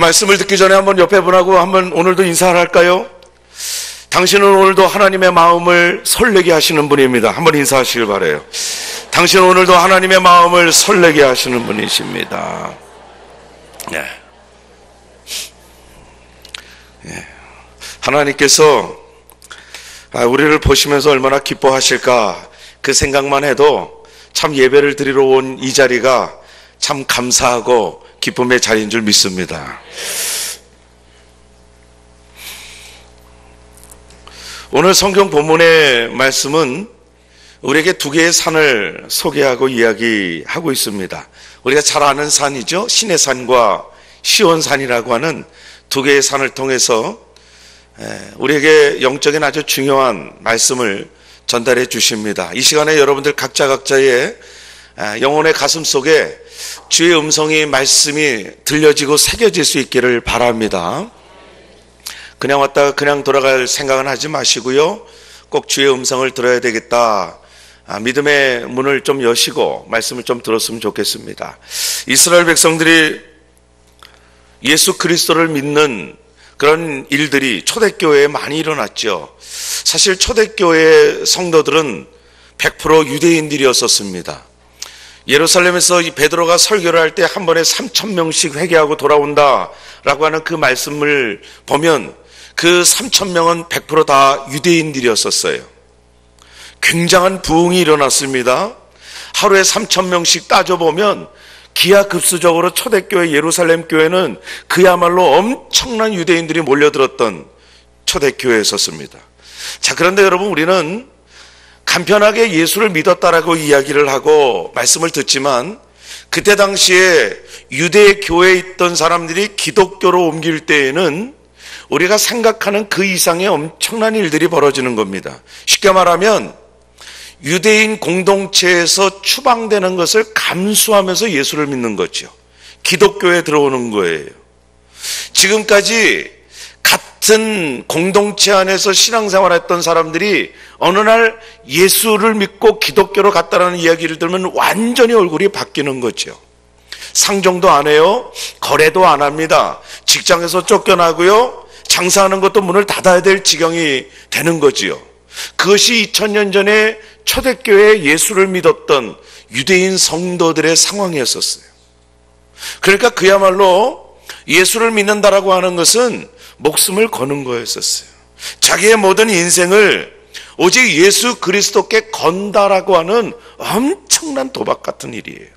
말씀을 듣기 전에 한번 옆에 분하고 한번 오늘도 인사를 할까요? 당신은 오늘도 하나님의 마음을 설레게 하시는 분입니다. 한번 인사하시길 바라요. 당신은 오늘도 하나님의 마음을 설레게 하시는 분이십니다. 네. 네. 하나님께서 우리를 보시면서 얼마나 기뻐하실까 그 생각만 해도 참 예배를 드리러 온 이 자리가 참 감사하고 기쁨의 자리인 줄 믿습니다. 오늘 성경 본문의 말씀은 우리에게 두 개의 산을 소개하고 이야기하고 있습니다. 우리가 잘 아는 산이죠. 시내산과 시온산이라고 하는 두 개의 산을 통해서 우리에게 영적인 아주 중요한 말씀을 전달해 주십니다. 이 시간에 여러분들 각자의 영혼의 가슴 속에 주의 음성이 말씀이 들려지고 새겨질 수 있기를 바랍니다. 그냥 왔다가 그냥 돌아갈 생각은 하지 마시고요. 꼭 주의 음성을 들어야 되겠다. 믿음의 문을 좀 여시고 말씀을 좀 들었으면 좋겠습니다. 이스라엘 백성들이 예수 그리스도를 믿는 그런 일들이 초대교회에 많이 일어났죠. 사실 초대교회 성도들은 100% 유대인들이었었습니다. 예루살렘에서 이 베드로가 설교를 할 때 한 번에 3,000명씩 회개하고 돌아온다라고 하는 그 말씀을 보면 그 3,000명은 100% 다 유대인들이었었어요. 굉장한 부흥이 일어났습니다. 하루에 3,000명씩 따져보면 기하급수적으로 초대교회 예루살렘 교회는 그야말로 엄청난 유대인들이 몰려들었던 초대교회였었습니다. 자, 그런데 여러분, 우리는 간편하게 예수를 믿었다라고 이야기를 하고 말씀을 듣지만 그때 당시에 유대 교회에 있던 사람들이 기독교로 옮길 때에는 우리가 생각하는 그 이상의 엄청난 일들이 벌어지는 겁니다. 쉽게 말하면 유대인 공동체에서 추방되는 것을 감수하면서 예수를 믿는 거죠. 기독교에 들어오는 거예요. 지금까지 같은 공동체 안에서 신앙생활했던 사람들이 어느 날 예수를 믿고 기독교로 갔다라는 이야기를 들으면 완전히 얼굴이 바뀌는 거죠. 상종도 안 해요. 거래도 안 합니다. 직장에서 쫓겨나고요. 장사하는 것도 문을 닫아야 될 지경이 되는 거지요. 그것이 2000년 전에 초대교회에 예수를 믿었던 유대인 성도들의 상황이었었어요. 그러니까 그야말로 예수를 믿는다라고 하는 것은 목숨을 거는 거였었어요. 자기의 모든 인생을 오직 예수 그리스도께 건다라고 하는 엄청난 도박 같은 일이에요.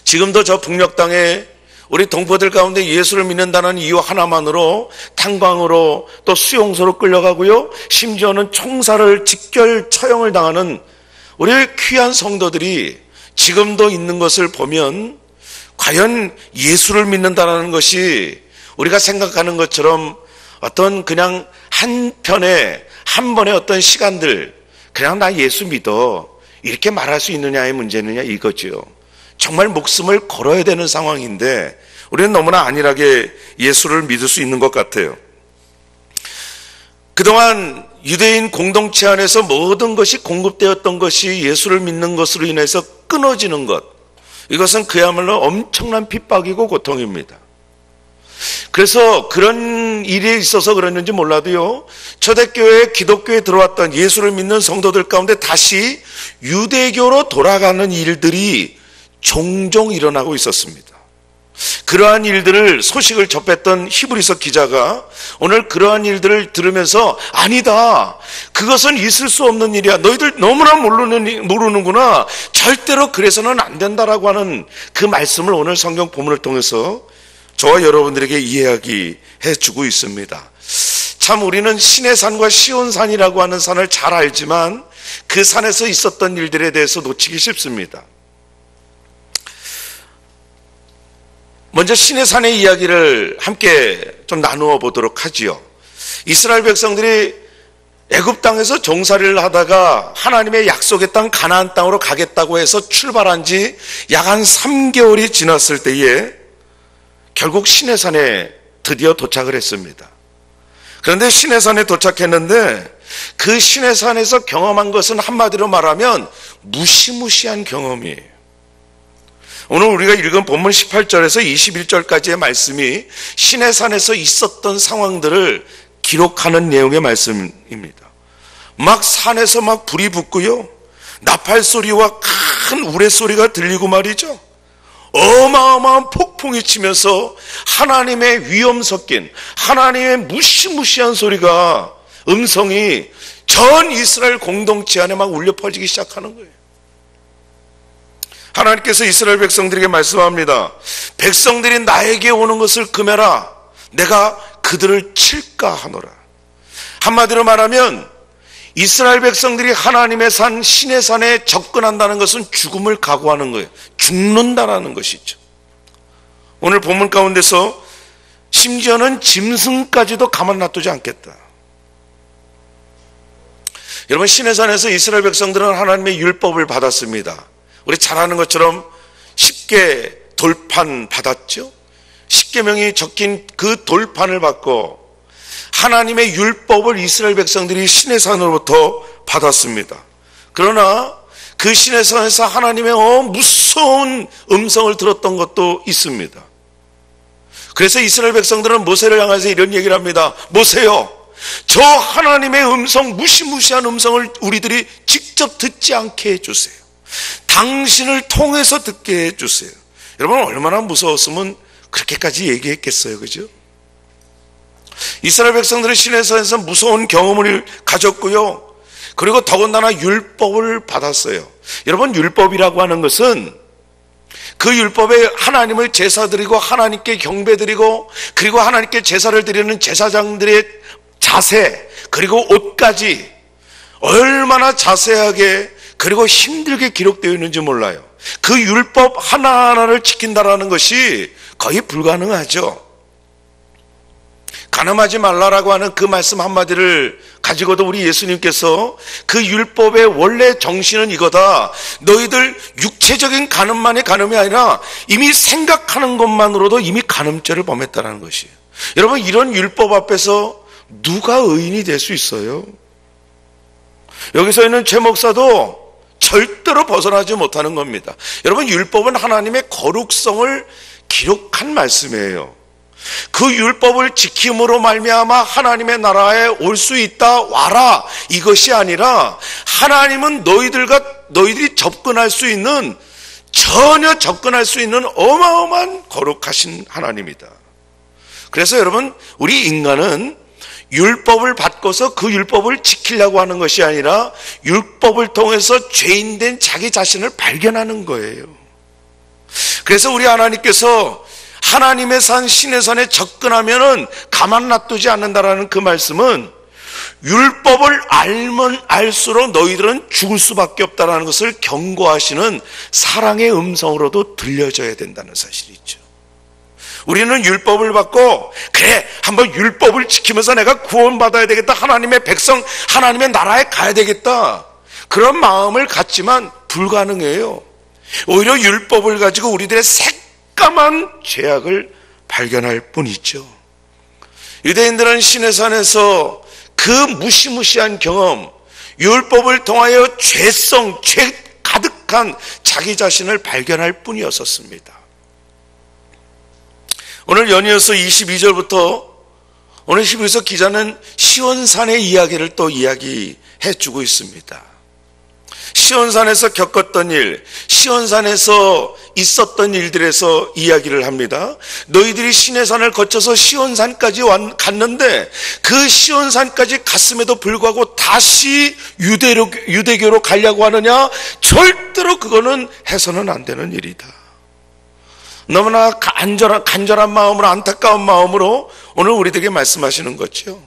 지금도 저 북녘 땅에 우리 동포들 가운데 예수를 믿는다는 이유 하나만으로 탄광으로 또 수용소로 끌려가고요. 심지어는 총살을 직결 처형을 당하는 우리 귀한 성도들이 지금도 있는 것을 보면 과연 예수를 믿는다는 것이 우리가 생각하는 것처럼 어떤 그냥 한 번의 어떤 시간들 그냥 나 예수 믿어 이렇게 말할 수 있느냐의 문제느냐 이거죠. 정말 목숨을 걸어야 되는 상황인데 우리는 너무나 안일하게 예수를 믿을 수 있는 것 같아요. 그동안 유대인 공동체 안에서 모든 것이 공급되었던 것이 예수를 믿는 것으로 인해서 끊어지는 것, 이것은 그야말로 엄청난 핍박이고 고통입니다. 그래서 그런 일이 있어서 그랬는지 몰라도요, 초대교회 기독교에 들어왔던 예수를 믿는 성도들 가운데 다시 유대교로 돌아가는 일들이 종종 일어나고 있었습니다. 그러한 일들을 소식을 접했던 히브리서 기자가 오늘 그러한 일들을 들으면서 아니다, 그것은 있을 수 없는 일이야, 너희들 너무나 모르는구나, 절대로 그래서는 안 된다라고 하는 그 말씀을 오늘 성경 본문을 통해서 저와 여러분들에게 이야기해 주고 있습니다. 참 우리는 시내산과 시온산이라고 하는 산을 잘 알지만 그 산에서 있었던 일들에 대해서 놓치기 쉽습니다. 먼저 시내산의 이야기를 함께 좀 나누어 보도록 하지요. 이스라엘 백성들이 애굽 땅에서 종살이를 하다가 하나님의 약속의 땅 가나안 땅으로 가겠다고 해서 출발한 지 약 한 3개월이 지났을 때에 결국 시내산에 드디어 도착을 했습니다. 그런데 시내산에 도착했는데 그 시내산에서 경험한 것은 한마디로 말하면 무시무시한 경험이에요. 오늘 우리가 읽은 본문 18절에서 21절까지의 말씀이 시내산에서 있었던 상황들을 기록하는 내용의 말씀입니다. 막 산에서 막 불이 붙고요, 나팔 소리와 큰 우레소리가 들리고 말이죠, 어마어마한 폭풍이 치면서 하나님의 위엄 섞인 하나님의 무시무시한 소리가, 음성이 전 이스라엘 공동체 안에 막 울려 퍼지기 시작하는 거예요. 하나님께서 이스라엘 백성들에게 말씀합니다. 백성들이 나에게 오는 것을 금해라. 내가 그들을 칠까 하노라. 한마디로 말하면 이스라엘 백성들이 하나님의 산 시내산에 접근한다는 것은 죽음을 각오하는 거예요. 죽는다라는 것이죠. 오늘 본문 가운데서 심지어는 짐승까지도 가만 놔두지 않겠다. 여러분, 시내산에서 이스라엘 백성들은 하나님의 율법을 받았습니다. 우리 잘 아는 것처럼 10개 돌판 받았죠. 10계명이 적힌 그 돌판을 받고 하나님의 율법을 이스라엘 백성들이 시내산으로부터 받았습니다. 그러나 그 시내산에서 하나님의 무서운 음성을 들었던 것도 있습니다. 그래서 이스라엘 백성들은 모세를 향해서 이런 얘기를 합니다. 모세요, 저 하나님의 음성, 무시무시한 음성을 우리들이 직접 듣지 않게 해주세요. 당신을 통해서 듣게 해주세요. 여러분, 얼마나 무서웠으면 그렇게까지 얘기했겠어요, 그죠? 이스라엘 백성들은 시내산에서 무서운 경험을 가졌고요, 그리고 더군다나 율법을 받았어요. 여러분, 율법이라고 하는 것은 그 율법에 하나님을 제사드리고 하나님께 경배드리고 그리고 하나님께 제사를 드리는 제사장들의 자세, 그리고 옷까지 얼마나 자세하게 그리고 힘들게 기록되어 있는지 몰라요. 그 율법 하나하나를 지킨다라는 것이 거의 불가능하죠. 간음하지 말라라고 하는 그 말씀 한마디를 가지고도 우리 예수님께서 그 율법의 원래 정신은 이거다. 너희들 육체적인 간음만이 간음이 아니라 이미 생각하는 것만으로도 이미 간음죄를 범했다는 것이에요. 여러분, 이런 율법 앞에서 누가 의인이 될 수 있어요? 여기서 있는 최 목사도 절대로 벗어나지 못하는 겁니다. 여러분, 율법은 하나님의 거룩성을 기록한 말씀이에요. 그 율법을 지킴으로 말미암아 하나님의 나라에 올 수 있다, 와라, 이것이 아니라 하나님은 너희들이 접근할 수 있는, 전혀 접근할 수 있는 어마어마한 거룩하신 하나님이다. 그래서 여러분, 우리 인간은 율법을 받고서 그 율법을 지키려고 하는 것이 아니라 율법을 통해서 죄인된 자기 자신을 발견하는 거예요. 그래서 우리 하나님께서 하나님의 산 시내산에 접근하면은 가만 놔두지 않는다라는 그 말씀은 율법을 알면 알수록 너희들은 죽을 수밖에 없다라는 것을 경고하시는 사랑의 음성으로도 들려져야 된다는 사실이죠. 우리는 율법을 받고 그래, 한번 율법을 지키면서 내가 구원받아야 되겠다, 하나님의 백성, 하나님의 나라에 가야 되겠다, 그런 마음을 갖지만 불가능해요. 오히려 율법을 가지고 우리들의 새까만 죄악을 발견할 뿐이죠. 유대인들은 시내산에서 그 무시무시한 경험, 율법을 통하여 죄성, 죄 가득한 자기 자신을 발견할 뿐이었었습니다. 오늘 연이어서 22절부터 오늘 히브리서 기자는 시온산의 이야기를 또 이야기해 주고 있습니다. 시온산에서 겪었던 일, 시온산에서 있었던 일들에서 이야기를 합니다. 너희들이 시내산을 거쳐서 시온산까지 갔는데 그 시온산까지 갔음에도 불구하고 다시 유대교로 가려고 하느냐? 절대로 그거는 해서는 안 되는 일이다. 너무나 간절한 마음으로, 안타까운 마음으로 오늘 우리들에게 말씀하시는 거죠.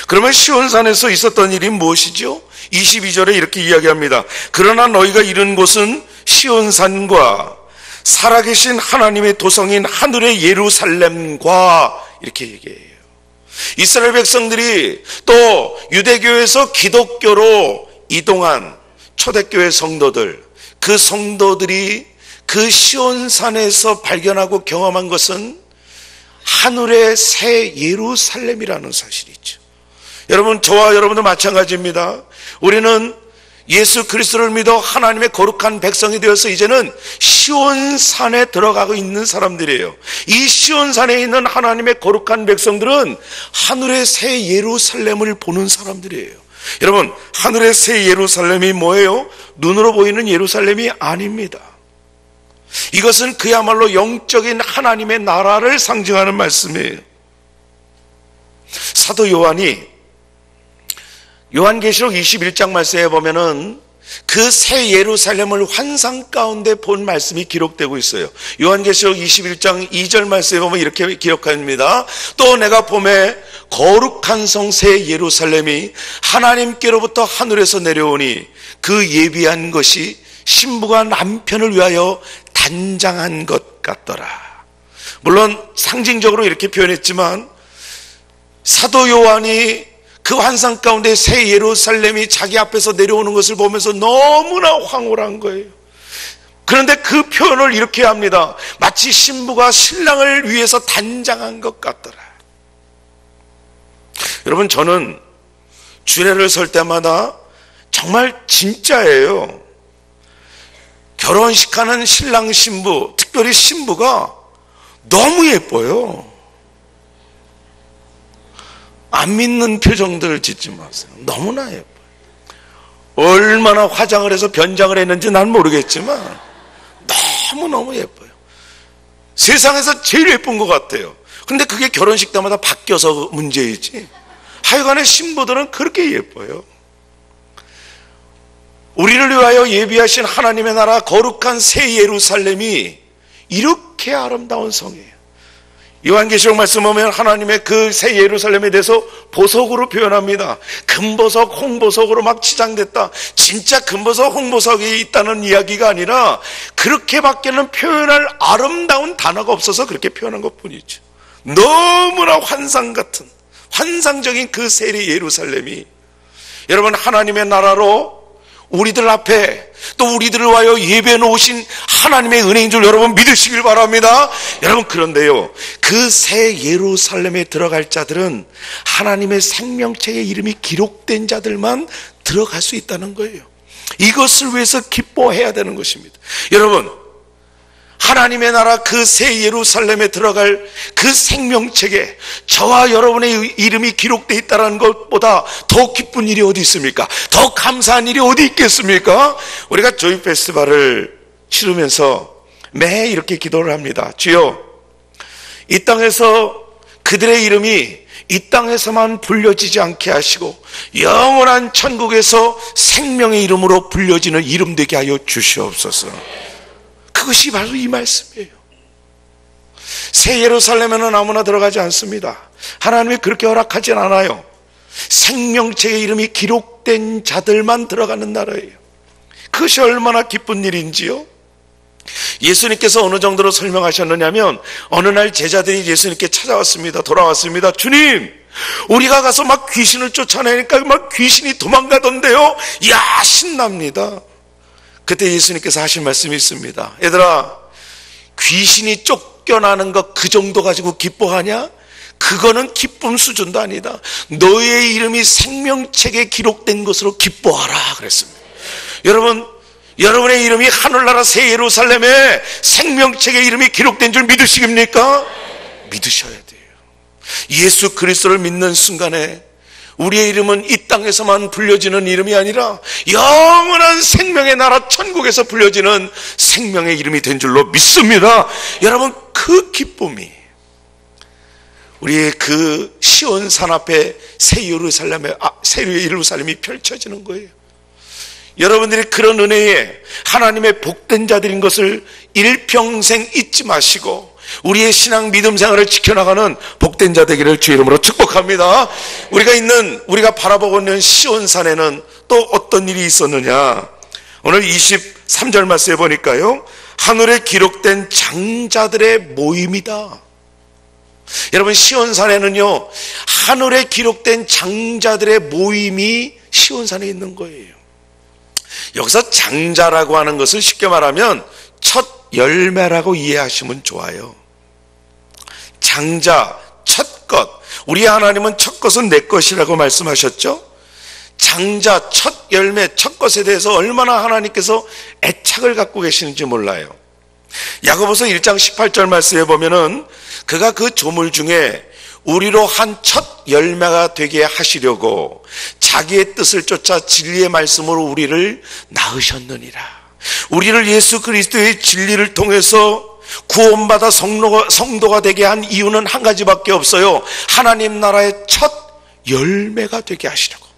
그러면 시온산에서 있었던 일이 무엇이죠? 22절에 이렇게 이야기합니다. 그러나 너희가 이른 곳은 시온산과 살아계신 하나님의 도성인 하늘의 예루살렘과, 이렇게 얘기해요. 이스라엘 백성들이 또 유대교에서 기독교로 이동한 초대교회 성도들, 그 성도들이 그 시온산에서 발견하고 경험한 것은 하늘의 새 예루살렘이라는 사실이죠. 여러분, 저와 여러분도 마찬가지입니다. 우리는 예수 그리스도를 믿어 하나님의 거룩한 백성이 되어서 이제는 시온산에 들어가고 있는 사람들이에요. 이 시온산에 있는 하나님의 거룩한 백성들은 하늘의 새 예루살렘을 보는 사람들이에요. 여러분, 하늘의 새 예루살렘이 뭐예요? 눈으로 보이는 예루살렘이 아닙니다. 이것은 그야말로 영적인 하나님의 나라를 상징하는 말씀이에요. 사도 요한이 요한계시록 21장 말씀에 보면은 그 새 예루살렘을 환상 가운데 본 말씀이 기록되고 있어요. 요한계시록 21장 2절 말씀에 보면 이렇게 기록합니다. 또 내가 봄에 거룩한 성 새 예루살렘이 하나님께로부터 하늘에서 내려오니 그 예비한 것이 신부가 남편을 위하여 단장한 것 같더라. 물론 상징적으로 이렇게 표현했지만 사도 요한이 그 환상 가운데 새 예루살렘이 자기 앞에서 내려오는 것을 보면서 너무나 황홀한 거예요. 그런데 그 표현을 이렇게 합니다. 마치 신부가 신랑을 위해서 단장한 것 같더라. 여러분, 저는 주례를 설 때마다 정말 진짜예요. 결혼식하는 신랑 신부, 특별히 신부가 너무 예뻐요. 안 믿는 표정들 짓지 마세요. 너무나 예뻐요. 얼마나 화장을 해서 변장을 했는지 난 모르겠지만 너무너무 예뻐요. 세상에서 제일 예쁜 것 같아요. 그런데 그게 결혼식 때마다 바뀌어서 문제이지, 하여간에 신부들은 그렇게 예뻐요. 우리를 위하여 예비하신 하나님의 나라 거룩한 새 예루살렘이 이렇게 아름다운 성이에요. 요한계시록 말씀 보면 하나님의 그 새 예루살렘에 대해서 보석으로 표현합니다. 금보석, 홍보석으로 막 치장됐다. 진짜 금보석, 홍보석이 있다는 이야기가 아니라 그렇게밖에는 표현할 아름다운 단어가 없어서 그렇게 표현한 것뿐이죠. 너무나 환상 같은, 환상적인 그 새 예루살렘이 여러분 하나님의 나라로 우리들 앞에 또 우리들을 위하여 예배해 놓으신 하나님의 은혜인 줄 여러분 믿으시길 바랍니다. 여러분, 그런데요, 그 새 예루살렘에 들어갈 자들은 하나님의 생명책의 이름이 기록된 자들만 들어갈 수 있다는 거예요. 이것을 위해서 기뻐해야 되는 것입니다. 여러분, 하나님의 나라 그 새 예루살렘에 들어갈 그 생명책에 저와 여러분의 이름이 기록되어 있다는 것보다 더 기쁜 일이 어디 있습니까? 더 감사한 일이 어디 있겠습니까? 우리가 조이 페스티벌을 치르면서 매해 이렇게 기도를 합니다. 주여, 이 땅에서 그들의 이름이 이 땅에서만 불려지지 않게 하시고 영원한 천국에서 생명의 이름으로 불려지는 이름 되게 하여 주시옵소서. 그것이 바로 이 말씀이에요. 새 예루살렘에는 아무나 들어가지 않습니다. 하나님이 그렇게 허락하진 않아요. 생명책의 이름이 기록된 자들만 들어가는 나라예요. 그것이 얼마나 기쁜 일인지요. 예수님께서 어느 정도로 설명하셨느냐면 어느 날 제자들이 예수님께 찾아왔습니다. 돌아왔습니다. 주님, 우리가 가서 막 귀신을 쫓아내니까 막 귀신이 도망가던데요. 이야, 신납니다. 그때 예수님께서 하신 말씀이 있습니다. 얘들아, 귀신이 쫓겨나는 것 그 정도 가지고 기뻐하냐? 그거는 기쁨 수준도 아니다. 너의 이름이 생명책에 기록된 것으로 기뻐하라 그랬습니다. 여러분, 여러분의 이름이 하늘나라 새 예루살렘에 생명책의 이름이 기록된 줄 믿으시겠습니까? 믿으셔야 돼요. 예수 그리스도를 믿는 순간에 우리의 이름은 이 땅에서만 불려지는 이름이 아니라 영원한 생명의 나라 천국에서 불려지는 생명의 이름이 된 줄로 믿습니다. 여러분, 그 기쁨이 우리의 그 시온산 앞에 새 예루살렘이 펼쳐지는 거예요. 여러분들이 그런 은혜에 하나님의 복된 자들인 것을 일평생 잊지 마시고 우리의 신앙 믿음 생활을 지켜나가는 복된 자 되기를 주의 이름으로 축복합니다. 우리가 바라보고 있는 시온산에는 또 어떤 일이 있었느냐? 오늘 23절 말씀에 보니까요, 하늘에 기록된 장자들의 모임이다. 여러분, 시온산에는요, 하늘에 기록된 장자들의 모임이 시온산에 있는 거예요. 여기서 장자라고 하는 것을 쉽게 말하면 첫 열매라고 이해하시면 좋아요. 장자, 첫 것. 우리 하나님은 첫 것은 내 것이라고 말씀하셨죠? 장자, 첫 열매, 첫 것에 대해서 얼마나 하나님께서 애착을 갖고 계시는지 몰라요. 야고보서 1장 18절 말씀에 보면은 그가 그 조물 중에 우리로 한 첫 열매가 되게 하시려고 자기의 뜻을 쫓아 진리의 말씀으로 우리를 낳으셨느니라. 우리를 예수 그리스도의 진리를 통해서 구원받아 성도가 되게 한 이유는 한 가지밖에 없어요. 하나님 나라의 첫 열매가 되게 하시려고.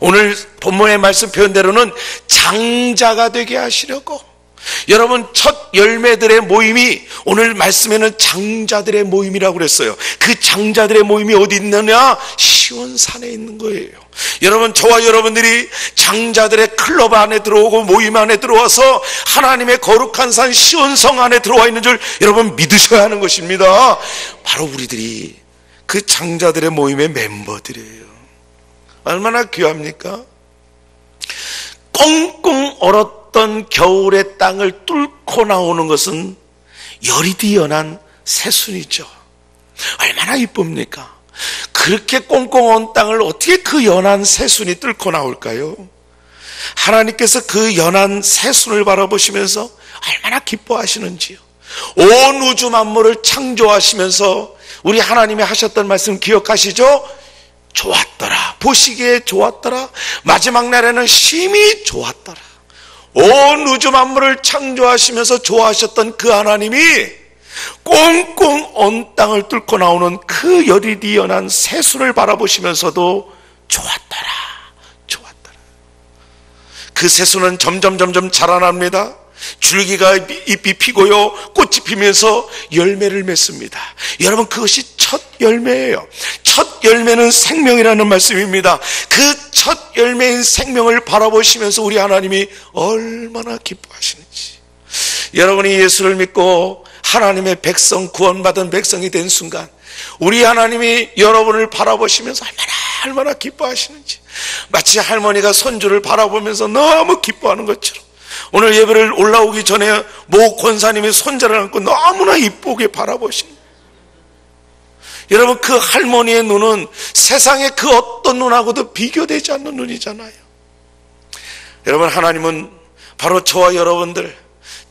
오늘 본문의 말씀 표현대로는 장자가 되게 하시려고. 여러분, 첫 열매들의 모임이 오늘 말씀에는 장자들의 모임이라고 그랬어요. 그 장자들의 모임이 어디 있느냐? 시온산에 있는 거예요. 여러분, 저와 여러분들이 장자들의 클럽 안에 들어오고 모임 안에 들어와서 하나님의 거룩한 산 시온성 안에 들어와 있는 줄 여러분 믿으셔야 하는 것입니다. 바로 우리들이 그 장자들의 모임의 멤버들이에요. 얼마나 귀합니까? 꽁꽁 얼었던 겨울의 땅을 뚫고 나오는 것은 열이 연한 새순이죠. 얼마나 이쁩니까? 그렇게 꽁꽁 얼은 땅을 어떻게 그 연한 새순이 뚫고 나올까요? 하나님께서 그 연한 새순을 바라보시면서 얼마나 기뻐하시는지요. 온 우주 만물을 창조하시면서 우리 하나님이 하셨던 말씀 기억하시죠? 좋았더라. 보시기에 좋았더라. 마지막 날에는 심히 좋았더라. 온 우주 만물을 창조하시면서 좋아하셨던 그 하나님이 꽁꽁 언 땅을 뚫고 나오는 그 열이 연한 새순을 바라보시면서도 좋았더라. 좋았더라. 그 새순은 점점 자라납니다. 줄기가 잎이 피고요, 꽃이 피면서 열매를 맺습니다. 여러분, 그것이 첫 열매예요. 첫 열매는 생명이라는 말씀입니다. 그 첫 열매인 생명을 바라보시면서 우리 하나님이 얼마나 기뻐하시는지. 여러분이 예수를 믿고 하나님의 백성, 구원받은 백성이 된 순간 우리 하나님이 여러분을 바라보시면서 얼마나 기뻐하시는지. 마치 할머니가 손주를 바라보면서 너무 기뻐하는 것처럼 오늘 예배를 올라오기 전에 모 권사님이 손자를 안고 너무나 이쁘게 바라보십니다. 여러분, 그 할머니의 눈은 세상의 그 어떤 눈하고도 비교되지 않는 눈이잖아요. 여러분, 하나님은 바로 저와 여러분들,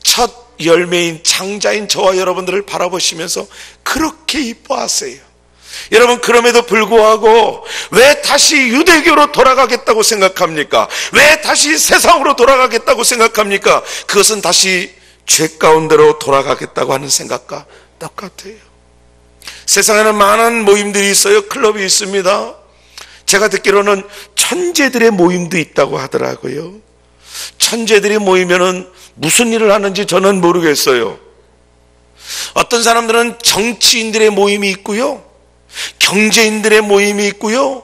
첫 열매인 장자인 저와 여러분들을 바라보시면서 그렇게 이뻐하세요. 여러분, 그럼에도 불구하고 왜 다시 유대교로 돌아가겠다고 생각합니까? 왜 다시 세상으로 돌아가겠다고 생각합니까? 그것은 다시 죄 가운데로 돌아가겠다고 하는 생각과 똑같아요. 세상에는 많은 모임들이 있어요. 클럽이 있습니다. 제가 듣기로는 천재들의 모임도 있다고 하더라고요. 천재들이 모이면은 무슨 일을 하는지 저는 모르겠어요. 어떤 사람들은 정치인들의 모임이 있고요, 경제인들의 모임이 있고요,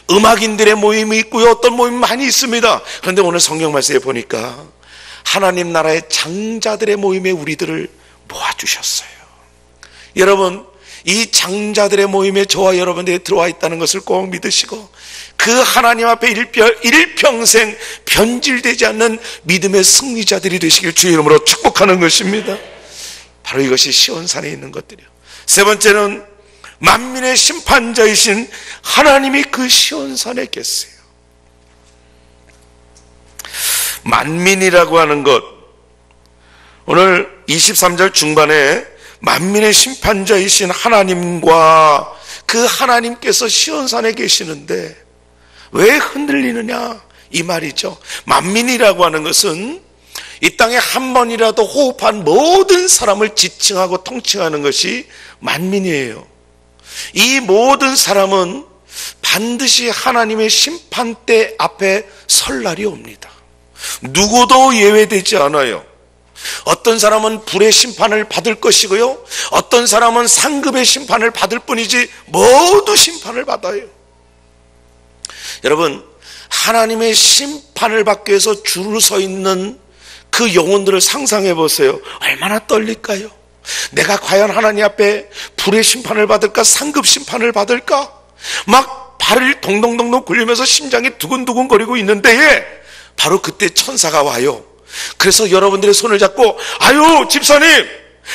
음악인들의 모임이 있고요, 어떤 모임이 많이 있습니다. 그런데 오늘 성경 말씀에 보니까 하나님 나라의 장자들의 모임에 우리들을 모아주셨어요. 여러분, 이 장자들의 모임에 저와 여러분들이 들어와 있다는 것을 꼭 믿으시고 그 하나님 앞에 일평생 변질되지 않는 믿음의 승리자들이 되시길 주의 이름으로 축복하는 것입니다. 바로 이것이 시온산에 있는 것들이요. 세 번째는 만민의 심판자이신 하나님이 그 시온산에 계세요. 만민이라고 하는 것, 오늘 23절 중반에 만민의 심판자이신 하나님과 그 하나님께서 시온산에 계시는데 왜 흔들리느냐, 이 말이죠. 만민이라고 하는 것은 이 땅에 한 번이라도 호흡한 모든 사람을 지칭하고 통칭하는 것이 만민이에요. 이 모든 사람은 반드시 하나님의 심판대 앞에 설 날이 옵니다. 누구도 예외되지 않아요. 어떤 사람은 불의 심판을 받을 것이고요, 어떤 사람은 상급의 심판을 받을 뿐이지 모두 심판을 받아요. 여러분, 하나님의 심판을 받기 위해서 줄을 서 있는 그 영혼들을 상상해 보세요. 얼마나 떨릴까요? 내가 과연 하나님 앞에 불의 심판을 받을까, 상급 심판을 받을까? 막 발을 동동동동 굴리면서 심장이 두근두근 거리고 있는데 바로 그때 천사가 와요. 그래서 여러분들의 손을 잡고, 아유 집사님,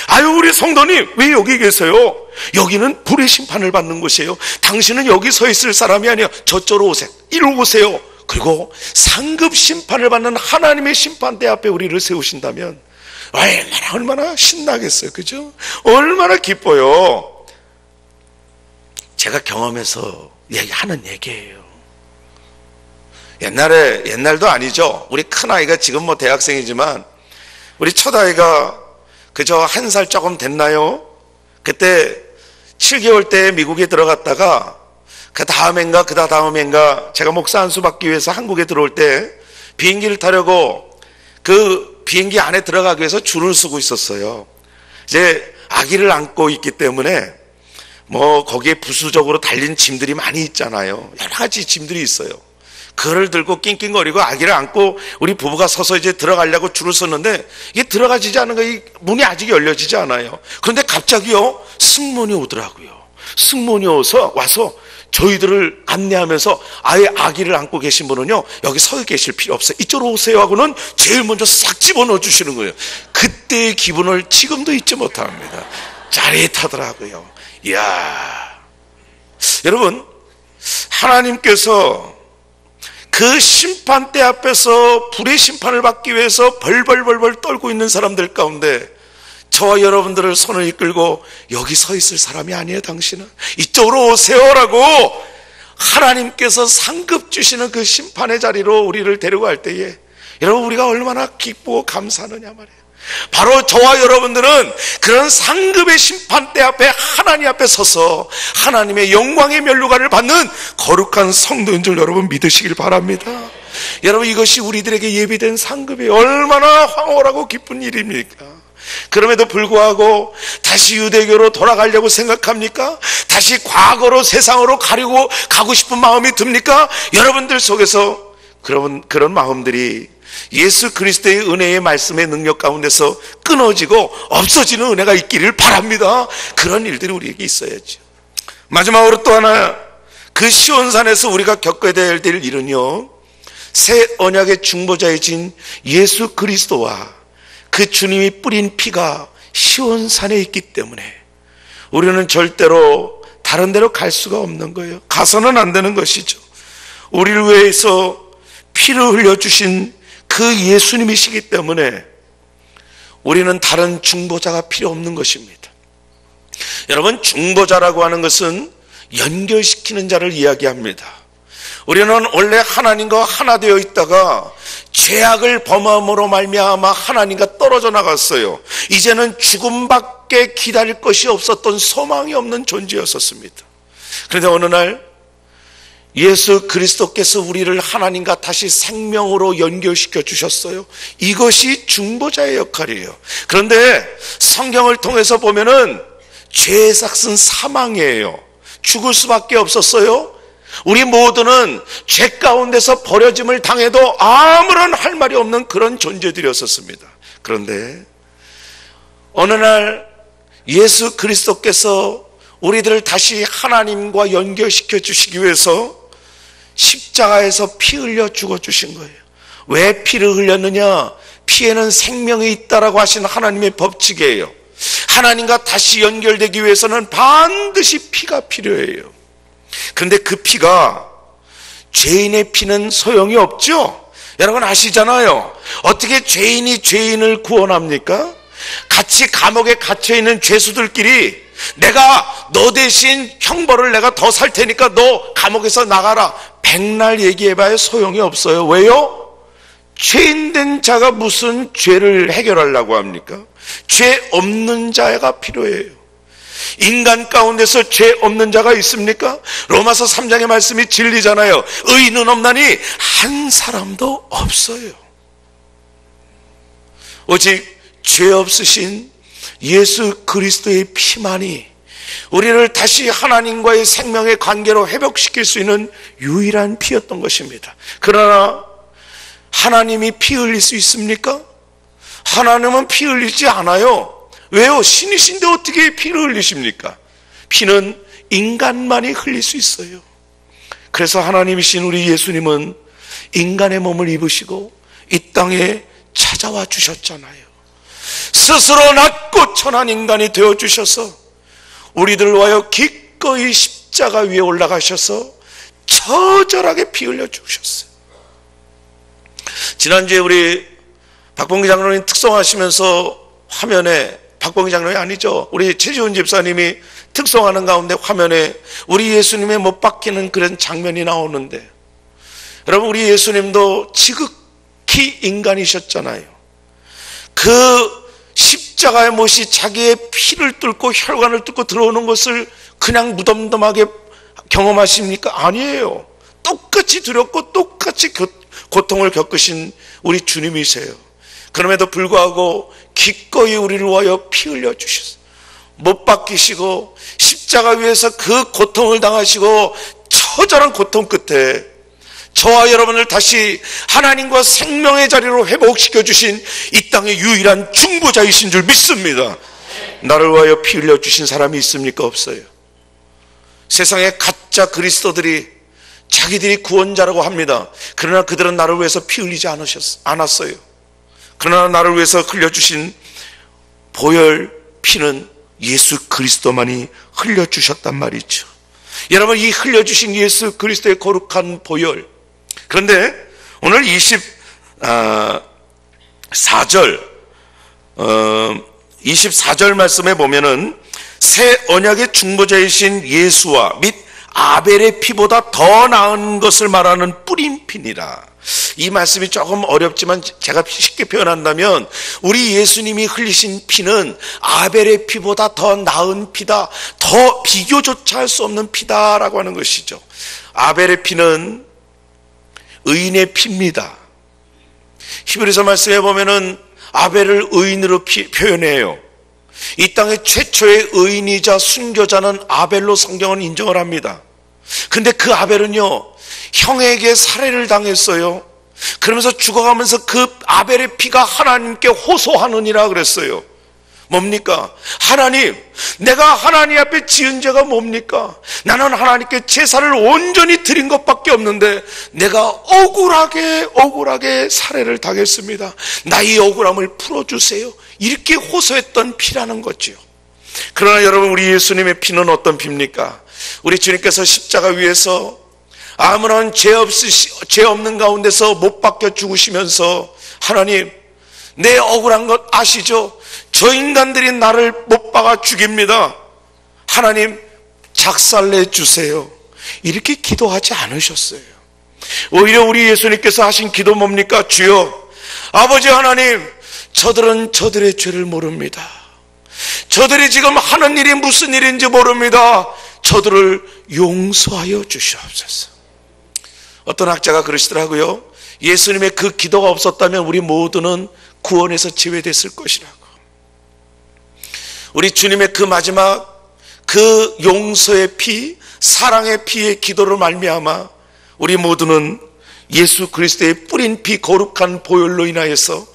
아유 우리 성도님, 왜 여기 계세요? 여기는 불의 심판을 받는 곳이에요. 당신은 여기 서 있을 사람이 아니야. 저쪽으로 오세요. 이리로 오세요. 그리고 상급 심판을 받는 하나님의 심판대 앞에 우리를 세우신다면 얼마나 신나겠어요. 그죠? 얼마나 기뻐요. 제가 경험해서 하는 얘기예요. 옛날도 아니죠. 우리 큰아이가 지금 대학생이지만 우리 첫아이가 그저 1살 조금 됐나요? 그때 7개월 때 미국에 들어갔다가 그 다음엔가 제가 목사 안수 받기 위해서 한국에 들어올 때 비행기를 타려고 그 비행기 안에 들어가기 위해서 줄을 서고 있었어요. 이제 아기를 안고 있기 때문에 거기에 부수적으로 달린 짐들이 많이 있잖아요. 여러 가지 짐들이 있어요. 그를 들고 낑낑거리고 아기를 안고 우리 부부가 서서 이제 들어가려고 줄을 섰는데 이게 들어가지지 않은 거예요. 문이 아직 열려지지 않아요. 그런데 갑자기요 승무원이 오더라고요. 승무원이 와서 저희들을 안내하면서 아예 아기를 안고 계신 분은요 여기 서 계실 필요 없어요. 이쪽으로 오세요 하고는 제일 먼저 싹 집어넣어 주시는 거예요. 그때의 기분을 지금도 잊지 못합니다. 짜릿하더라고요. 이야, 여러분, 하나님께서 그 심판대 앞에서 불의 심판을 받기 위해서 벌벌벌 떨고 있는 사람들 가운데 저와 여러분들을 손을 이끌고 여기 서 있을 사람이 아니에요. 당신은 이쪽으로 오세요라고 하나님께서 상급 주시는 그 심판의 자리로 우리를 데려갈 때에 여러분 우리가 얼마나 기쁘고 감사하느냐 말이에요. 바로 저와 여러분들은 그런 상급의 심판대 앞에 하나님 앞에 서서 하나님의 영광의 면류관을 받는 거룩한 성도인 줄 여러분 믿으시길 바랍니다. 여러분 이것이 우리들에게 예비된 상급이에요. 얼마나 황홀하고 기쁜 일입니까? 그럼에도 불구하고 다시 유대교로 돌아가려고 생각합니까? 다시 과거로 세상으로 가고 싶은 마음이 듭니까? 여러분들 속에서 그런 마음들이 예수 그리스도의 은혜의 말씀의 능력 가운데서 끊어지고 없어지는 은혜가 있기를 바랍니다. 그런 일들이 우리에게 있어야죠. 마지막으로 또 하나 그 시온산에서 우리가 겪어야 될 일은요 새 언약의 중보자이신 예수 그리스도와 그 주님이 뿌린 피가 시온산에 있기 때문에 우리는 절대로 다른 데로 갈 수가 없는 거예요. 가서는 안 되는 것이죠. 우리를 위해서 피를 흘려주신 그 예수님이시기 때문에 우리는 다른 중보자가 필요 없는 것입니다. 여러분, 중보자라고 하는 것은 연결시키는 자를 이야기합니다. 우리는 원래 하나님과 하나 되어 있다가 죄악을 범함으로 말미암아 하나님과 떨어져 나갔어요. 이제는 죽음밖에 기다릴 것이 없었던 소망이 없는 존재였었습니다. 그런데 어느 날 예수 그리스도께서 우리를 하나님과 다시 생명으로 연결시켜 주셨어요. 이것이 중보자의 역할이에요. 그런데 성경을 통해서 보면은 죄의 삭은 사망이에요. 죽을 수밖에 없었어요. 우리 모두는 죄 가운데서 버려짐을 당해도 아무런 할 말이 없는 그런 존재들이었었습니다. 그런데 어느 날 예수 그리스도께서 우리들을 다시 하나님과 연결시켜 주시기 위해서 십자가에서 피 흘려 죽어 주신 거예요. 왜 피를 흘렸느냐? 피에는 생명이 있다라고 하신 하나님의 법칙이에요. 하나님과 다시 연결되기 위해서는 반드시 피가 필요해요. 그런데 그 피가, 죄인의 피는 소용이 없죠? 여러분 아시잖아요. 어떻게 죄인이 죄인을 구원합니까? 같이 감옥에 갇혀있는 죄수들끼리 내가 너 대신 형벌을 내가 더 살 테니까 너 감옥에서 나가라, 백날 얘기해봐야 소용이 없어요. 왜요? 죄인된 자가 무슨 죄를 해결하려고 합니까? 죄 없는 자가 필요해요. 인간 가운데서 죄 없는 자가 있습니까? 로마서 3장의 말씀이 진리잖아요. 의인은 없나니 한 사람도 없어요. 오직 죄 없으신 예수 그리스도의 피만이 우리를 다시 하나님과의 생명의 관계로 회복시킬 수 있는 유일한 피였던 것입니다. 그러나 하나님이 피 흘릴 수 있습니까? 하나님은 피 흘리지 않아요. 왜요? 신이신데 어떻게 피를 흘리십니까? 피는 인간만이 흘릴 수 있어요. 그래서 하나님이신 우리 예수님은 인간의 몸을 입으시고 이 땅에 찾아와 주셨잖아요. 스스로 낮고 천한 인간이 되어주셔서 우리들을 위하여 기꺼이 십자가 위에 올라가셔서 처절하게 피 흘려 주셨어요. 지난주에 우리 박봉기 장로님 특송하시면서 화면에, 박봉기 장로님이 아니죠, 우리 최지훈 집사님이 특송하는 가운데 화면에 우리 예수님의 못 박히는 그런 장면이 나오는데, 여러분 우리 예수님도 지극히 인간이셨잖아요. 그 십자가의 못이 자기의 피를 뚫고 혈관을 뚫고 들어오는 것을 그냥 무덤덤하게 경험하십니까? 아니에요. 똑같이 두렵고 똑같이 고통을 겪으신 우리 주님이세요. 그럼에도 불구하고 기꺼이 우리를 위하여 피 흘려 주셨어요. 못 박히시고 십자가 위에서 그 고통을 당하시고 처절한 고통 끝에 저와 여러분을 다시 하나님과 생명의 자리로 회복시켜 주신 이 땅의 유일한 중보자이신 줄 믿습니다. 나를 위하여 피 흘려 주신 사람이 있습니까? 없어요. 세상에 가짜 그리스도들이 자기들이 구원자라고 합니다. 그러나 그들은 나를 위해서 피 흘리지 않았어요. 그러나 나를 위해서 흘려주신 보혈 피는 예수 그리스도만이 흘려주셨단 말이죠. 여러분, 이 흘려주신 예수 그리스도의 거룩한 보혈, 그런데 오늘 24절 말씀에 보면은 새 언약의 중보자이신 예수와 및 아벨의 피보다 더 나은 것을 말하는 뿌린 피니라. 이 말씀이 조금 어렵지만 제가 쉽게 표현한다면 우리 예수님이 흘리신 피는 아벨의 피보다 더 나은 피다, 더 비교조차 할 수 없는 피다라고 하는 것이죠. 아벨의 피는 의인의 피입니다. 히브리서 말씀에 보면은 아벨을 의인으로 표현해요. 이 땅의 최초의 의인이자 순교자는 아벨로 성경은 인정을 합니다. 근데 그 아벨은요, 형에게 살해를 당했어요. 그러면서 죽어가면서 그 아벨의 피가 하나님께 호소하느니라 그랬어요. 뭡니까? 하나님, 내가 하나님 앞에 지은 죄가 뭡니까? 나는 하나님께 제사를 온전히 드린 것밖에 없는데 내가 억울하게 살해를 당했습니다. 나의 억울함을 풀어주세요. 이렇게 호소했던 피라는 거죠. 그러나 여러분, 우리 예수님의 피는 어떤 피입니까? 우리 주님께서 십자가 위에서 아무런 죄 없는 가운데서 못 박혀 죽으시면서 하나님, 내 억울한 것 아시죠? 저 인간들이 나를 못 박아 죽입니다. 하나님, 작살내 주세요. 이렇게 기도하지 않으셨어요. 오히려 우리 예수님께서 하신 기도 뭡니까? 주여, 아버지 하나님, 저들은 저들의 죄를 모릅니다. 저들이 지금 하는 일이 무슨 일인지 모릅니다. 저들을 용서하여 주시옵소서. 어떤 학자가 그러시더라고요. 예수님의 그 기도가 없었다면 우리 모두는 구원에서 제외됐을 것이라고. 우리 주님의 그 마지막 그 용서의 피, 사랑의 피의 기도를 말미암아 우리 모두는 예수 그리스도의 뿌린 피 거룩한 보혈로 인하여서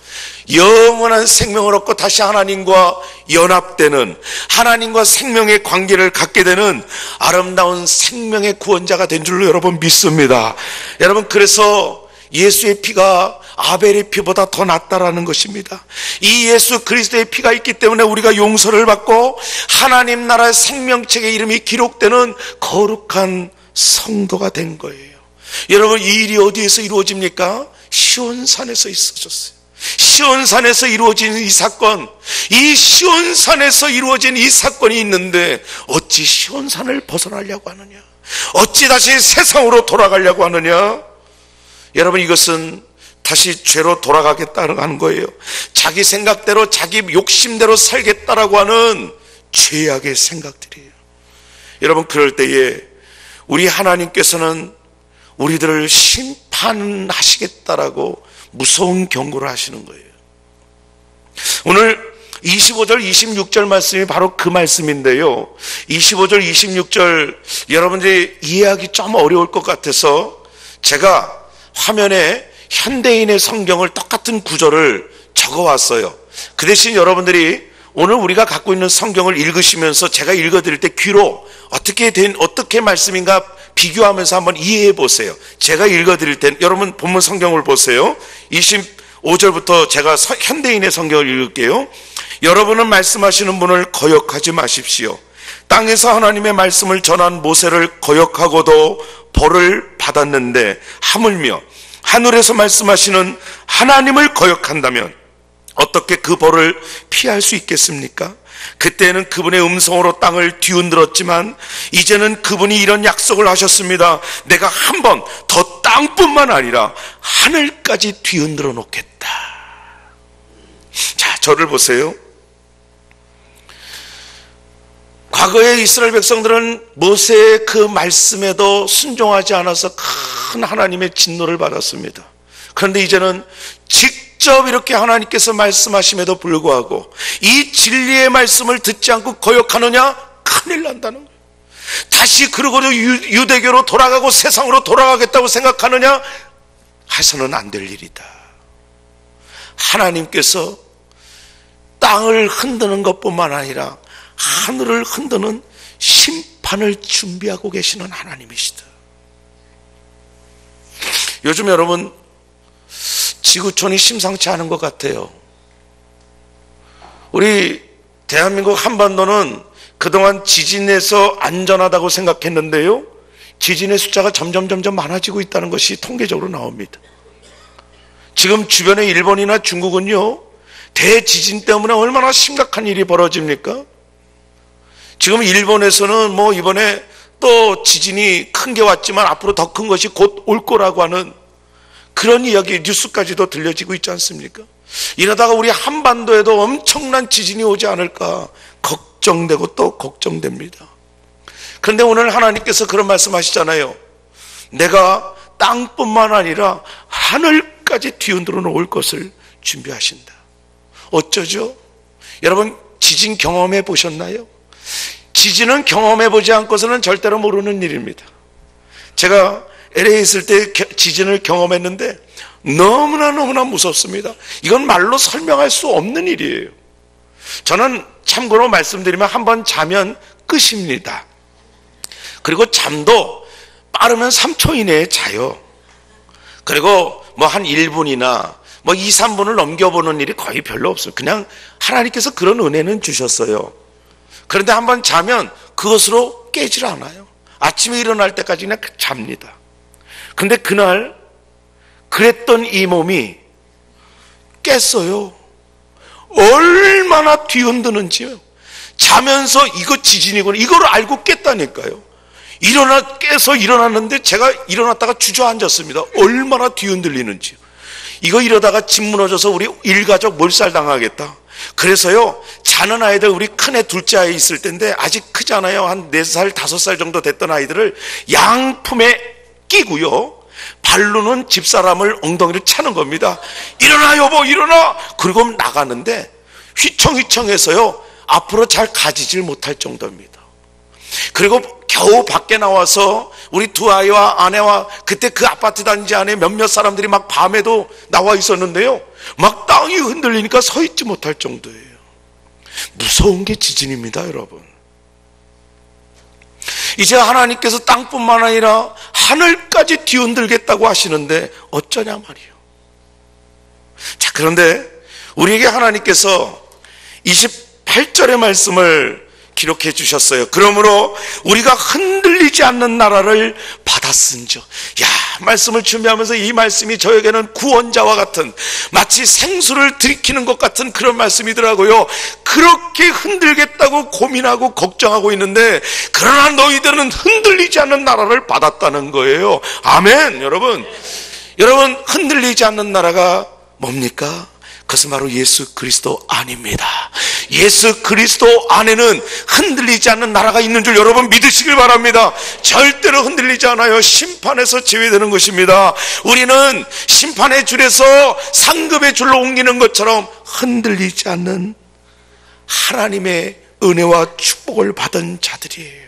영원한 생명을 얻고 다시 하나님과 연합되는, 하나님과 생명의 관계를 갖게 되는 아름다운 생명의 구원자가 된 줄로 여러분 믿습니다. 여러분, 그래서 예수의 피가 아벨의 피보다 더 낫다라는 것입니다. 이 예수 그리스도의 피가 있기 때문에 우리가 용서를 받고 하나님 나라의 생명책의 이름이 기록되는 거룩한 성도가 된 거예요. 여러분, 이 일이 어디에서 이루어집니까? 시온산에서 있어졌어요. 시온산에서 이루어진 이 사건, 이 시온산에서 이루어진 이 사건이 있는데 어찌 시온산을 벗어나려고 하느냐? 어찌 다시 세상으로 돌아가려고 하느냐? 여러분, 이것은 다시 죄로 돌아가겠다는 하는 거예요. 자기 생각대로, 자기 욕심대로 살겠다라고 하는 죄악의 생각들이에요. 여러분, 그럴 때에 우리 하나님께서는 우리들을 심판하시겠다라고 무서운 경고를 하시는 거예요. 오늘 25절, 26절 말씀이 바로 그 말씀인데요. 25절, 26절 여러분들이 이해하기 좀 어려울 것 같아서 제가 화면에 현대인의 성경을 똑같은 구절을 적어왔어요. 그 대신 여러분들이 오늘 우리가 갖고 있는 성경을 읽으시면서 제가 읽어드릴 때 귀로 어떻게 말씀인가 비교하면서 한번 이해해 보세요. 제가 읽어드릴 때 여러분 본문 성경을 보세요. 25절부터 제가 현대인의 성경을 읽을게요. 여러분은 말씀하시는 분을 거역하지 마십시오. 땅에서 하나님의 말씀을 전한 모세를 거역하고도 벌을 받았는데 하물며 하늘에서 말씀하시는 하나님을 거역한다면 어떻게 그 벌을 피할 수 있겠습니까? 그때는 그분의 음성으로 땅을 뒤흔들었지만 이제는 그분이 이런 약속을 하셨습니다. 내가 한 번 더 땅뿐만 아니라 하늘까지 뒤흔들어 놓겠다. 자, 저를 보세요. 과거에 이스라엘 백성들은 모세의 그 말씀에도 순종하지 않아서 큰 하나님의 진노를 받았습니다. 그런데 이제는 직접 이렇게 하나님께서 말씀하심에도 불구하고 이 진리의 말씀을 듣지 않고 거역하느냐? 큰일 난다는 거예요. 다시 그러고도 유대교로 돌아가고 세상으로 돌아가겠다고 생각하느냐? 해서는 안 될 일이다. 하나님께서 땅을 흔드는 것뿐만 아니라 하늘을 흔드는 심판을 준비하고 계시는 하나님이시다. 요즘 여러분 지구촌이 심상치 않은 것 같아요. 우리 대한민국 한반도는 그동안 지진에서 안전하다고 생각했는데요, 지진의 숫자가 점점 많아지고 있다는 것이 통계적으로 나옵니다. 지금 주변의 일본이나 중국은요, 대지진 때문에 얼마나 심각한 일이 벌어집니까? 지금 일본에서는 이번에 또 지진이 큰 게 왔지만 앞으로 더 큰 것이 곧 올 거라고 하는 그런 이야기, 뉴스까지도 들려지고 있지 않습니까? 이러다가 우리 한반도에도 엄청난 지진이 오지 않을까 걱정되고 또 걱정됩니다. 그런데 오늘 하나님께서 그런 말씀하시잖아요. 내가 땅뿐만 아니라 하늘까지 뒤흔들어 놓을 것을 준비하신다. 어쩌죠? 여러분 지진 경험해 보셨나요? 지진은 경험해 보지 않고서는 절대로 모르는 일입니다. 제가 LA에 있을 때 지진을 경험했는데 너무나 무섭습니다. 이건 말로 설명할 수 없는 일이에요. 저는 참고로 말씀드리면 한번 자면 끝입니다. 그리고 잠도 빠르면 3초 이내에 자요. 그리고 한 1분이나 2, 3분을 넘겨보는 일이 거의 별로 없어요. 그냥 하나님께서 그런 은혜는 주셨어요. 그런데 한번 자면 그것으로 깨질 않아요. 아침에 일어날 때까지 그냥 잡니다. 근데 그날 그랬던 이 몸이 깼어요. 얼마나 뒤흔드는지요. 자면서 이거 지진이구나 이걸 알고 깼다니까요. 깨서 일어났는데 제가 일어났다가 주저앉았습니다. 얼마나 뒤흔들리는지요. 이거 이러다가 집 무너져서 우리 일가족 몰살당하겠다. 그래서요, 자는 아이들, 우리 큰애 둘째 아이 있을 때인데 아직 크잖아요. 한 4살 5살 정도 됐던 아이들을 양품에 끼고요, 발로는 집사람을 엉덩이를 차는 겁니다. 일어나 여보 일어나. 그리고 나가는데 휘청휘청해서요 앞으로 잘 가지질 못할 정도입니다. 그리고 겨우 밖에 나와서 우리 두 아이와 아내와 그때 그 아파트 단지 안에 몇몇 사람들이 막 밤에도 나와 있었는데요, 막 땅이 흔들리니까 서 있지 못할 정도예요. 무서운 게 지진입니다, 여러분. 이제 하나님께서 땅뿐만 아니라 하늘까지 뒤흔들겠다고 하시는데 어쩌냐 말이에요. 자, 그런데 우리에게 하나님께서 28절의 말씀을 기록해 주셨어요. 그러므로 우리가 흔들리지 않는 나라를 받았은즉. 말씀을 준비하면서 이 말씀이 저에게는 구원자와 같은, 마치 생수를 들이키는 것 같은 그런 말씀이더라고요. 그렇게 흔들겠다고 고민하고 걱정하고 있는데 그러나 너희들은 흔들리지 않는 나라를 받았다는 거예요. 아멘. 여러분 흔들리지 않는 나라가 뭡니까? 그것은 바로 예수 그리스도 안입니다. 예수 그리스도 안에는 흔들리지 않는 나라가 있는 줄 여러분 믿으시길 바랍니다. 절대로 흔들리지 않아요. 심판에서 제외되는 것입니다. 우리는 심판의 줄에서 상급의 줄로 옮기는 것처럼 흔들리지 않는 하나님의 은혜와 축복을 받은 자들이에요.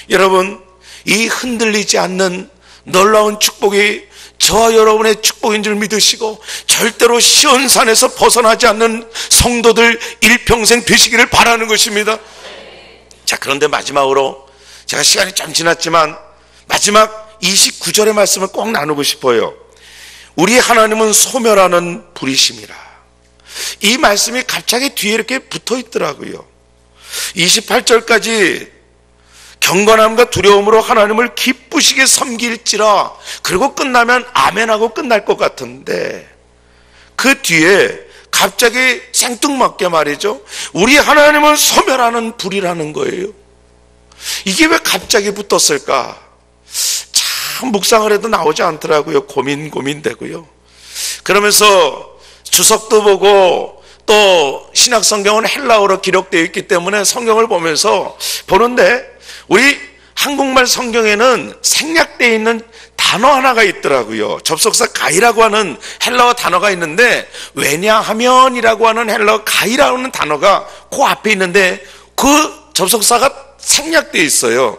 여러분, 이 흔들리지 않는 놀라운 축복이 저와 여러분의 축복인 줄 믿으시고 절대로 시온산에서 벗어나지 않는 성도들 일평생 되시기를 바라는 것입니다. 자, 그런데 마지막으로 제가 시간이 좀 지났지만 마지막 29절의 말씀을 꼭 나누고 싶어요. 우리 하나님은 소멸하는 불이심이라. 이 말씀이 갑자기 뒤에 이렇게 붙어 있더라고요. 28절까지 경건함과 두려움으로 하나님을 기쁘시게 섬길지라. 그리고 끝나면 아멘하고 끝날 것 같은데 그 뒤에 갑자기 생뚱맞게 말이죠, 우리 하나님은 소멸하는 불이라는 거예요. 이게 왜 갑자기 붙었을까? 참 묵상을 해도 나오지 않더라고요. 고민되고요. 그러면서 주석도 보고 또 신약 성경은 헬라어로 기록되어 있기 때문에 성경을 보면서 보는데 우리 한국말 성경에는 생략되어 있는 단어 하나가 있더라고요. 접속사 가이라고 하는 헬라어 단어가 있는데, 왜냐하면이라고 하는 헬라어 가이라고 하는 단어가 그 앞에 있는데 그 접속사가 생략되어 있어요.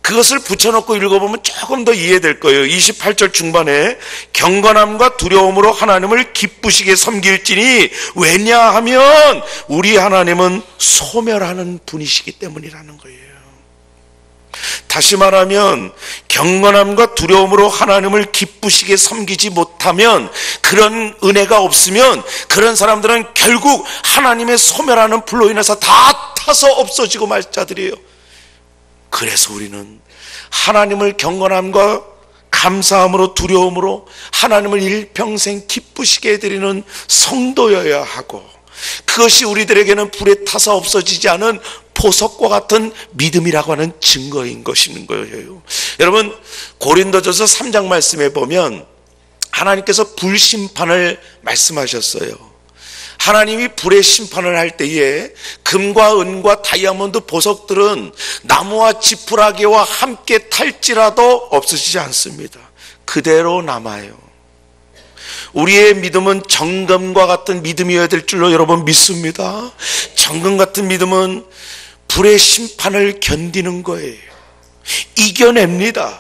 그것을 붙여놓고 읽어보면 조금 더 이해될 거예요. 28절 중반에 경건함과 두려움으로 하나님을 기쁘시게 섬길지니 왜냐하면 우리 하나님은 소멸하는 분이시기 때문이라는 거예요. 다시 말하면 경건함과 두려움으로 하나님을 기쁘시게 섬기지 못하면, 그런 은혜가 없으면 그런 사람들은 결국 하나님의 소멸하는 불로 인해서 다 타서 없어지고 말 자들이에요. 그래서 우리는 하나님을 경건함과 감사함으로 두려움으로 하나님을 일평생 기쁘시게 해드리는 성도여야 하고, 그것이 우리들에게는 불에 타서 없어지지 않은 보석과 같은 믿음이라고 하는 증거인 것인 거예요. 여러분, 고린도전서 3장 말씀에 보면 하나님께서 불심판을 말씀하셨어요. 하나님이 불의 심판을 할 때에 금과 은과 다이아몬드 보석들은 나무와 지푸라기와 함께 탈지라도 없어지지 않습니다. 그대로 남아요. 우리의 믿음은 정금과 같은 믿음이어야 될 줄로 여러분 믿습니다. 정금 같은 믿음은 불의 심판을 견디는 거예요. 이겨냅니다.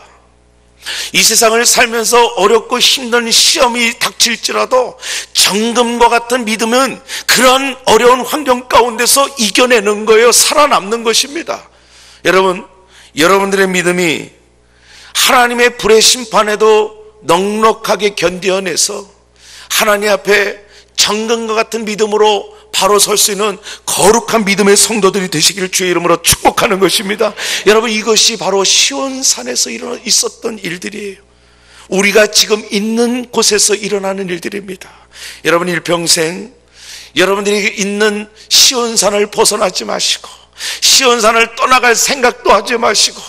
이 세상을 살면서 어렵고 힘든 시험이 닥칠지라도 정금과 같은 믿음은 그런 어려운 환경 가운데서 이겨내는 거예요. 살아남는 것입니다. 여러분, 여러분들의 믿음이 하나님의 불의 심판에도 넉넉하게 견뎌내서 하나님 앞에 정금과 같은 믿음으로 바로 설 수 있는 거룩한 믿음의 성도들이 되시길 주의 이름으로 축복하는 것입니다. 여러분, 이것이 바로 시온산에서 있었던 일들이에요. 우리가 지금 있는 곳에서 일어나는 일들입니다. 여러분, 일평생 여러분들이 있는 시온산을 벗어나지 마시고, 시온산을 떠나갈 생각도 하지 마시고,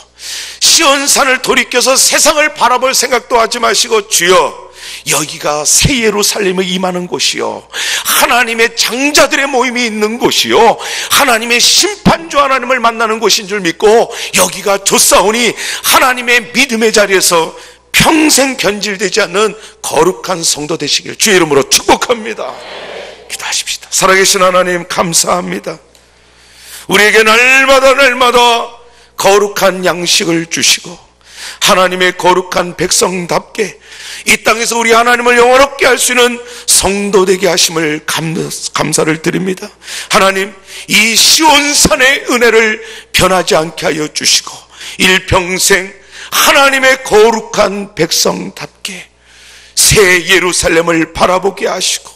시온산을 돌이켜서 세상을 바라볼 생각도 하지 마시고, 주여, 여기가 새 예루살렘에 임하는 곳이요, 하나님의 장자들의 모임이 있는 곳이요, 하나님의 심판주 하나님을 만나는 곳인 줄 믿고 여기가 좋사오니 하나님의 믿음의 자리에서 평생 변질되지 않는 거룩한 성도 되시길 주의 이름으로 축복합니다. 기도하십시다. 살아계신 하나님, 감사합니다. 우리에게 날마다 거룩한 양식을 주시고 하나님의 거룩한 백성답게 이 땅에서 우리 하나님을 영원롭게 할 수 있는 성도 되게 하심을 감사를 드립니다. 하나님, 이 시온산의 은혜를 변하지 않게 하여 주시고 일평생 하나님의 거룩한 백성답게 새 예루살렘을 바라보게 하시고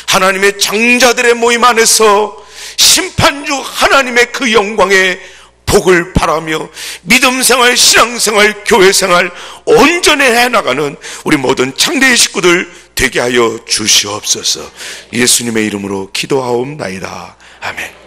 하나님의 장자들의 모임 안에서 심판주 하나님의 그 영광에 복을 바라며 믿음생활, 신앙생활, 교회생활 온전히 해나가는 우리 모든 창대의 식구들 되게 하여 주시옵소서. 예수님의 이름으로 기도하옵나이다. 아멘.